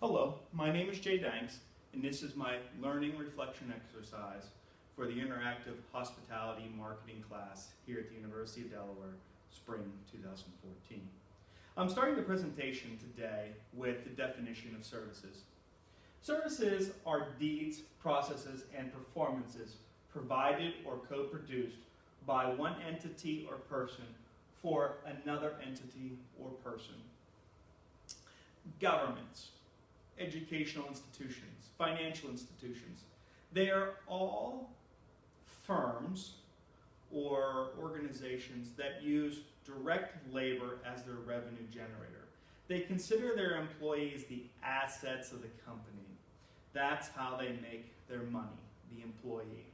Hello, my name is Jay Danks, and this is my learning reflection exercise for the interactive hospitality marketing class here at the University of Delaware, spring 2014. I'm starting the presentation today with the definition of services. Services are deeds, processes, and performances provided or co-produced by one entity or person for another entity or person. Governments, educational institutions, financial institutions, they are all firms or organizations that use direct labor as their revenue generator. They consider their employees the assets of the company. That's how they make their money, the employee.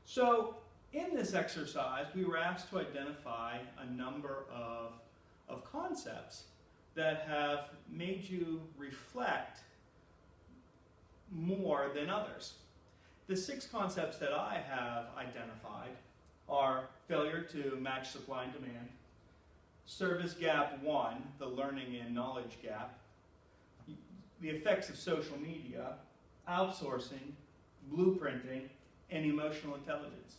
So in this exercise, we were asked to identify a number of concepts that have made you reflect more than others. The 6 concepts that I have identified are failure to match supply and demand, service gap 1, the learning and knowledge gap, the effects of social media, outsourcing, blueprinting, and emotional intelligence.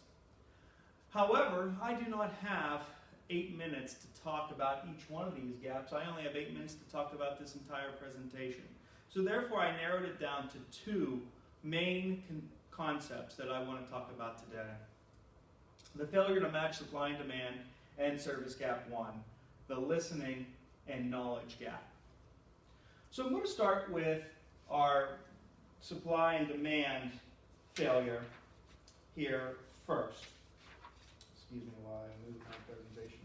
However, I do not have 8 minutes to talk about each one of these gaps. I only have 8 minutes to talk about this entire presentation. So therefore, I narrowed it down to 2 main concepts that I want to talk about today. The failure to match supply and demand, and service gap 1, the listening and knowledge gap. So I'm going to start with our supply and demand failure here first. Excuse me while I move my presentation.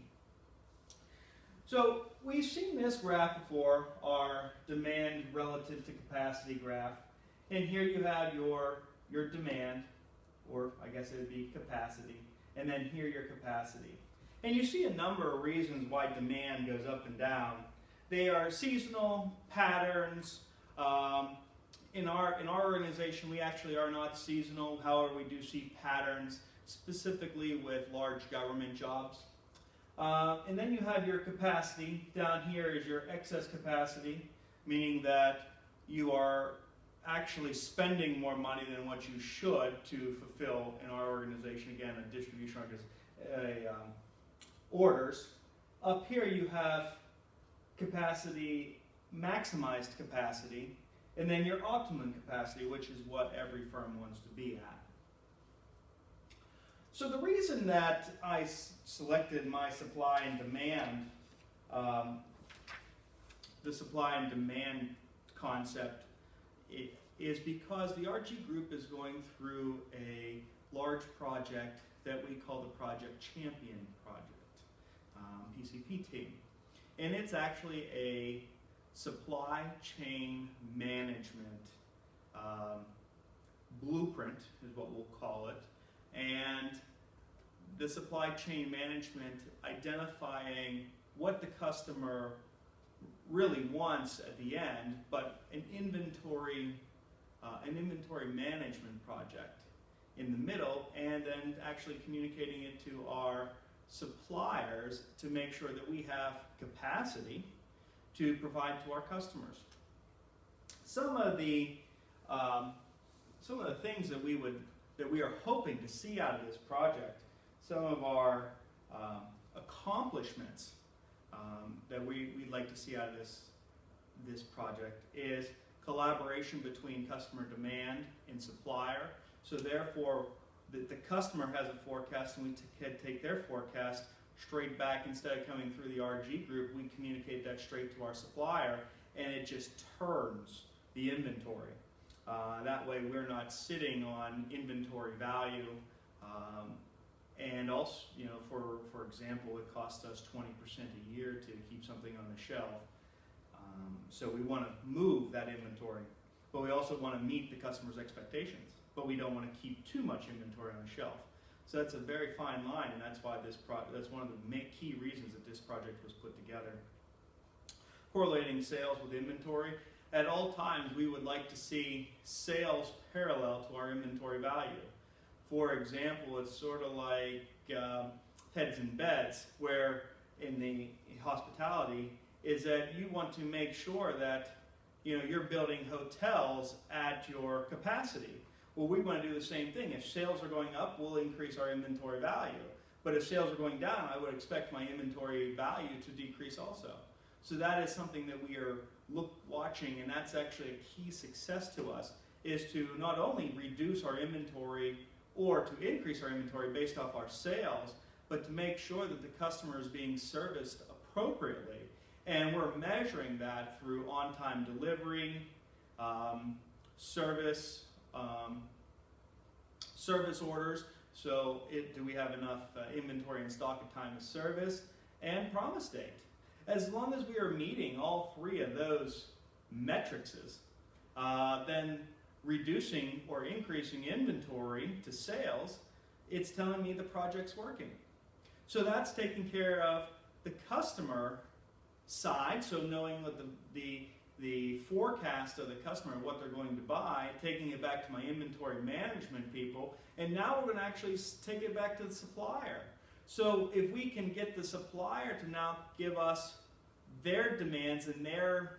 So we've seen this graph before, our demand relative to capacity graph. And here you have your demand, or I guess it would be capacity, and then here your capacity. And you see a number of reasons why demand goes up and down. They are seasonal patterns. In our organization, we actually are not seasonal. However, we do see patterns, specifically with large government jobs. And then you have your capacity. Down here is your excess capacity, meaning that you are actually spending more money than what you should to fulfill, in our organization, again, a distribution orders. Up here you have capacity, maximized capacity, and then your optimum capacity, which is what every firm wants to be at. So the reason that I selected my supply and demand, the supply and demand concept, is because the RG Group is going through a large project that we call the Project Champion Project, PCP team. And it's actually a supply chain management blueprint, is what we'll call it. And the supply chain management, identifying what the customer really wants at the end, but an inventory management project in the middle, and then actually communicating it to our suppliers to make sure that we have capacity to provide to our customers. Some of the things that we are hoping to see out of this project, some of our accomplishments that we'd like to see out of this project is collaboration between customer demand and supplier. So therefore, the customer has a forecast, and we take their forecast straight back. Instead of coming through the RG Group, we communicate that straight to our supplier, and it just turns the inventory. That way we're not sitting on inventory value, and also, for example, it costs us 20% a year to keep something on the shelf. So we want to move that inventory, but we also want to meet the customer's expectations, but we don't want to keep too much inventory on the shelf. So that's a very fine line, and that's why that's one of the key reasons that this project was put together. Correlating sales with inventory. At all times, we would like to see sales parallel to our inventory value. For example, it's sort of like heads and beds, where in the hospitality is that you want to make sure that you're building hotels at your capacity. Well, we want to do the same thing. If sales are going up, we'll increase our inventory value. But if sales are going down, I would expect my inventory value to decrease also. So that is something that we are watching, and that's actually a key success to us, is to not only reduce our inventory or to increase our inventory based off our sales, but to make sure that the customer is being serviced appropriately. And we're measuring that through on-time delivery, service orders. So do we have enough inventory in stock at time of service, and promise date. As long as we are meeting all three of those metrics, then reducing or increasing inventory to sales, it's telling me the project's working. So that's taking care of the customer side, so knowing what the forecast of the customer, what they're going to buy, taking it back to my inventory management people, and now we're going to actually take it back to the supplier. So if we can get the supplier to now give us their demands and their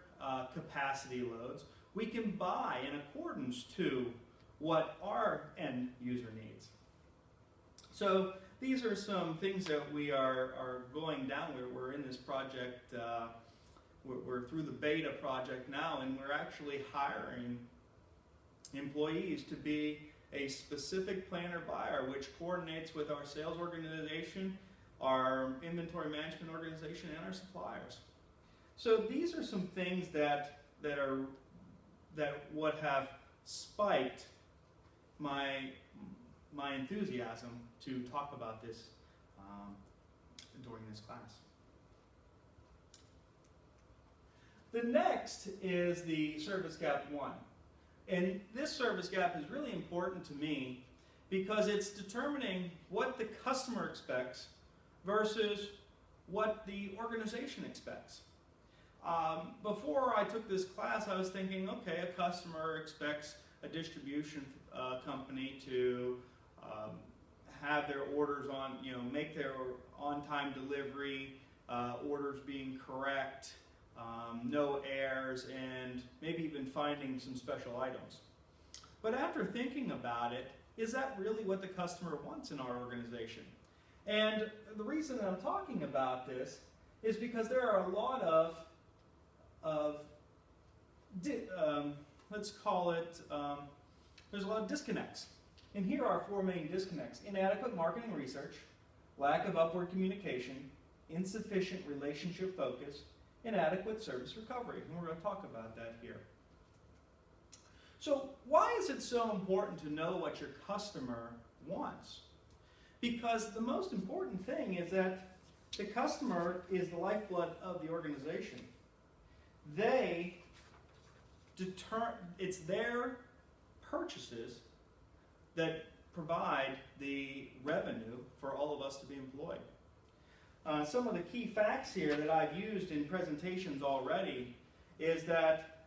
capacity loads, we can buy in accordance to what our end user needs. So these are some things that we are going down. We're in this project, we're through the beta project now, and we're actually hiring employees to be a specific planner buyer, which coordinates with our sales organization, our inventory management organization, and our suppliers. So these are some things that would have spiked my enthusiasm to talk about this during this class. The next is the service gap 1. And this service gap is really important to me because it's determining what the customer expects versus what the organization expects. Before I took this class, I was thinking, okay, a customer expects a distribution company to have their orders on, make their on-time delivery, orders being correct, no errors, and maybe even finding some special items. But after thinking about it, is that really what the customer wants in our organization? And the reason that I'm talking about this is because there are a lot of let's call it, there's a lot of disconnects. And here are 4 main disconnects: inadequate marketing research, lack of upward communication, insufficient relationship focus, inadequate service recovery. And we're going to talk about that here. So why is it so important to know what your customer wants? Because the most important thing is that the customer is the lifeblood of the organization. It's their purchases that provide the revenue for all of us to be employed. Some of the key facts here that I've used in presentations already is that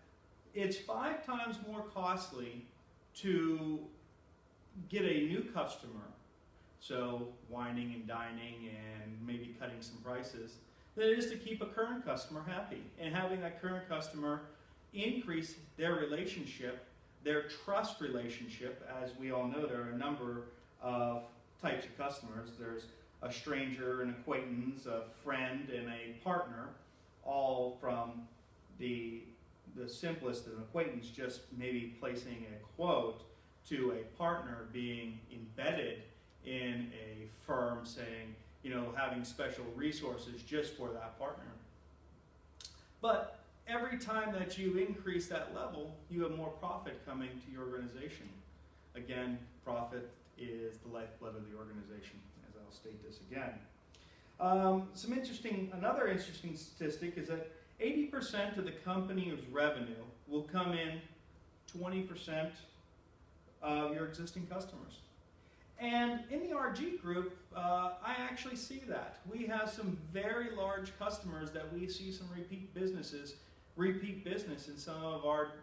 it's 5 times more costly to get a new customer, so whining and dining and maybe cutting some prices, than it is to keep a current customer happy and having that current customer increase their relationship, their trust relationship. As we all know, there are a number of types of customers. There's a stranger, an acquaintance, a friend, and a partner, all from the simplest of acquaintance, just maybe placing a quote, to a partner being embedded in a firm, saying, having special resources just for that partner. But every time that you increase that level, you have more profit coming to your organization. Again, profit is the lifeblood of the organization, as I'll state this again. Another interesting statistic is that 80% of the company's revenue will come in 20% of your existing customers. And in the RG group, I actually see that. We have some very large customers that we see some repeat business in some of our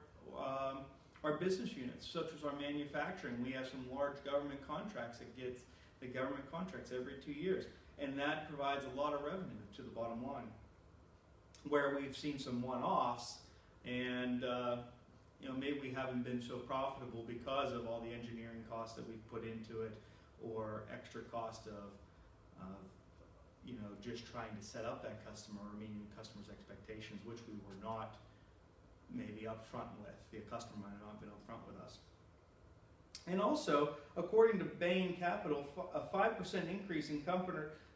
business units, such as our manufacturing. We have some large government contracts that get the government contracts every 2 years, and that provides a lot of revenue to the bottom line. Where we've seen some one-offs And maybe we haven't been so profitable because of all the engineering costs that we've put into it, or extra cost of just trying to set up that customer or meeting the customer's expectations, which we were not maybe upfront with. The customer might not have been upfront with us. And also, according to Bain Capital, a 5% increase in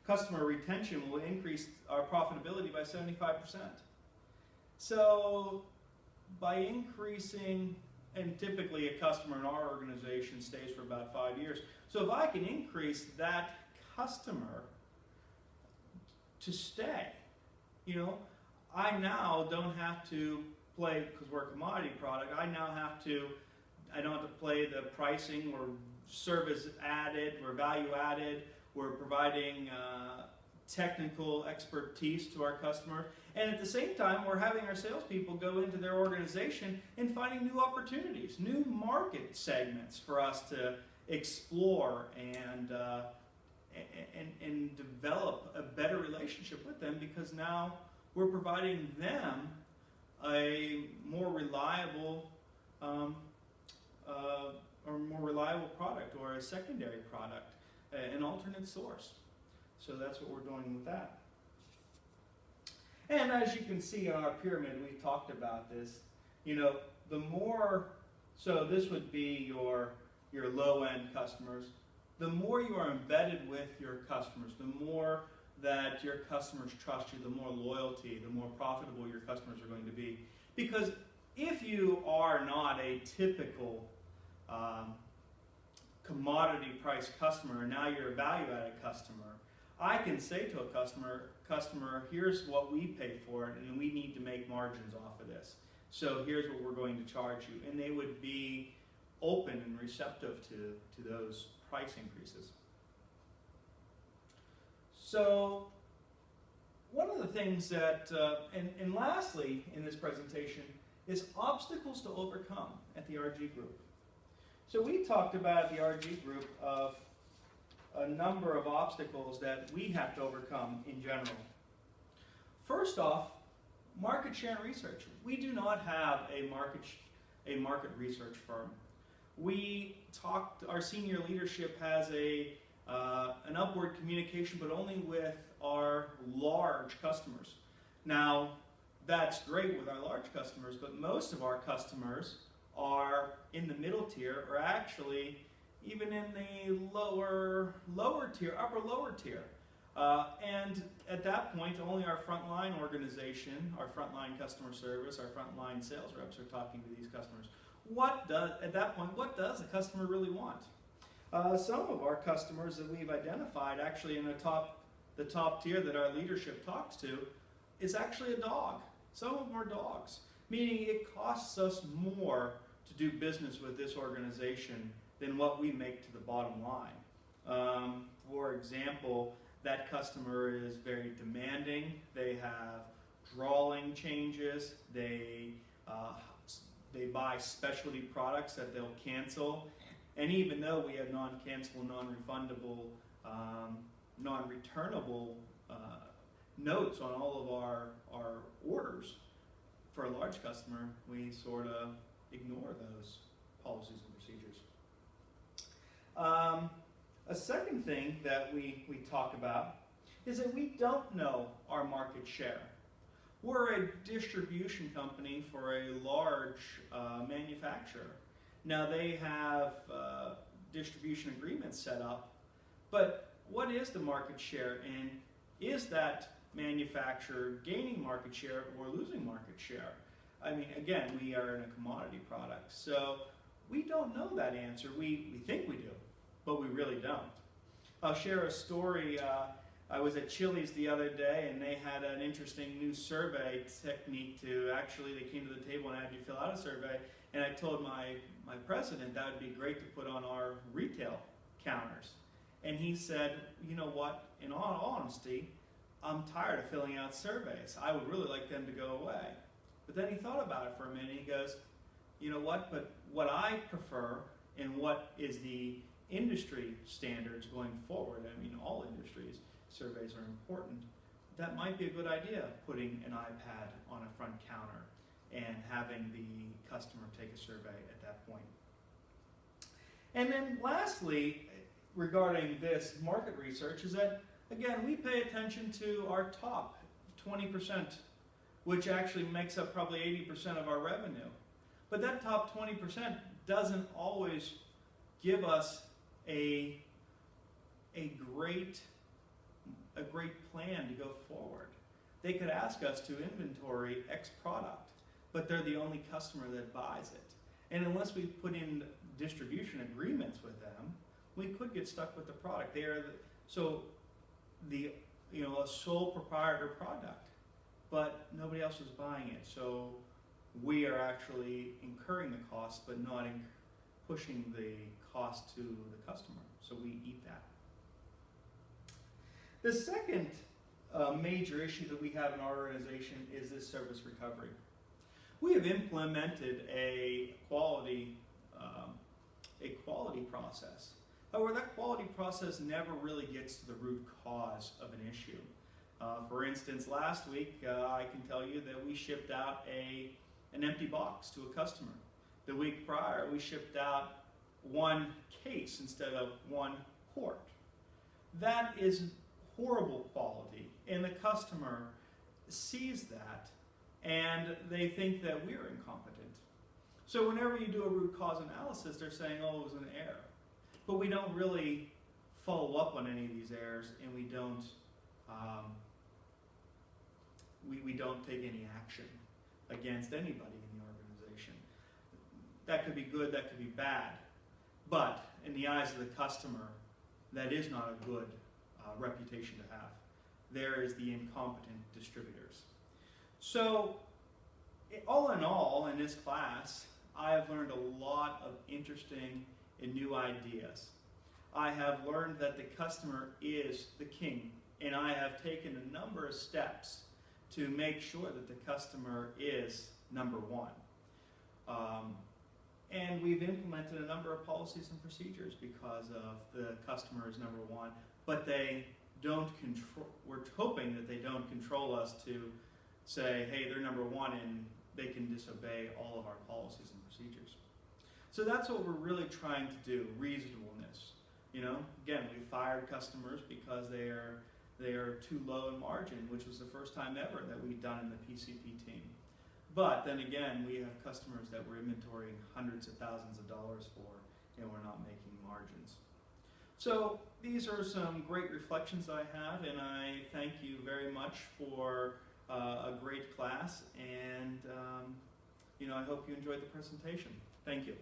customer retention will increase our profitability by 75%. So, by increasing, and typically a customer in our organization stays for about 5 years. So if I can increase that customer to stay, I now don't have to play, because we're a commodity product, I don't have to play the pricing. We're service added, we're value added, we're providing technical expertise to our customers, and at the same time we're having our salespeople go into their organization and finding new opportunities, new market segments for us to explore and develop a better relationship with them, because now we're providing them a more reliable product, or a secondary product, an alternate source. So that's what we're doing with that. And as you can see on our pyramid, we've talked about this. The more, so this would be your low-end customers. The more you are embedded with your customers, the more that your customers trust you, the more loyalty, the more profitable your customers are going to be. Because if you are not a typical commodity price customer, and now you're a value-added customer, I can say to a customer, here's what we pay for it, and we need to make margins off of this. So here's what we're going to charge you. And they would be open and receptive to those price increases. So one of the things that, and lastly in this presentation, is obstacles to overcome at the RG Group. So we talked about at the RG Group of a number of obstacles that we have to overcome in general. First off, market share research. We do not have a market research firm. Our senior leadership has an upward communication, but only with our large customers. Now, that's great with our large customers, but most of our customers are in the middle tier, or actually even in the lower tier, upper lower tier. And at that point, only our frontline organization, our frontline customer service, our frontline sales reps are talking to these customers. At that point, what does the customer really want? Some of our customers that we've identified, actually in the top tier that our leadership talks to, is actually a dog. Some of them are dogs, meaning it costs us more to do business with this organization than what we make to the bottom line. For example, that customer is very demanding. They have drawing changes. They buy specialty products that they'll cancel. And even though we have non-cancelable, non-refundable, non-returnable notes on all of our orders, for a large customer, we sort of ignore those policies and procedures. A second thing that we talk about is that we don't know our market share. We're a distribution company for a large manufacturer. Now they have distribution agreements set up, but what is the market share, and is that manufacturer gaining market share or losing market share? I mean, again, we are in a commodity product, so we don't know that answer. We think we do, but we really don't. I'll share a story. I was at Chili's the other day, and they had an interesting new survey technique they came to the table and had you fill out a survey, and I told my president that would be great to put on our retail counters. And he said, you know what, in all honesty, I'm tired of filling out surveys. I would really like them to go away. But then he thought about it for a minute. He goes, you know what, but what I prefer and what is the industry standards going forward, I mean all industries, surveys are important, that might be a good idea, putting an iPad on a front counter. and having the customer take a survey at that point. And then lastly, regarding this market research, is that, again, we pay attention to our top 20%, which actually makes up probably 80% of our revenue. But that top 20% doesn't always give us a great plan to go forward. They could ask us to inventory X product, but they're the only customer that buys it. And unless we put in distribution agreements with them, we could get stuck with the product. They are a sole proprietor product, but nobody else is buying it. So we are actually incurring the cost, but not pushing the cost to the customer. So we eat that. The second major issue that we have in our organization is this service recovery. We have implemented a quality process. However, that quality process never really gets to the root cause of an issue. For instance, last week, I can tell you that we shipped out an empty box to a customer. The week prior, we shipped out one case instead of one quart. That is horrible quality, and the customer sees that, and they think that we're incompetent. So whenever you do a root cause analysis, they're saying, oh, it was an error. But we don't really follow up on any of these errors, and we don't take any action against anybody in the organization. That could be good, that could be bad, but in the eyes of the customer, that is not a good reputation to have. There is the incompetent distributors. So all in all, in this class, I have learned a lot of interesting and new ideas. I have learned that the customer is the king, and I have taken a number of steps to make sure that the customer is number one. And we've implemented a number of policies and procedures because of the customer is number one, but they don't control, we're hoping that they don't control us to say, hey, they're number one and they can disobey all of our policies and procedures. So that's what we're really trying to do, reasonableness. You know, again, we fired customers because they are too low in margin, which was the first time ever that we've done in the PCP team. But then again, we have customers that we're inventorying hundreds of thousands of dollars for, and we're not making margins. So these are some great reflections I have, and I thank you very much for a great class, and I hope you enjoyed the presentation. Thank you.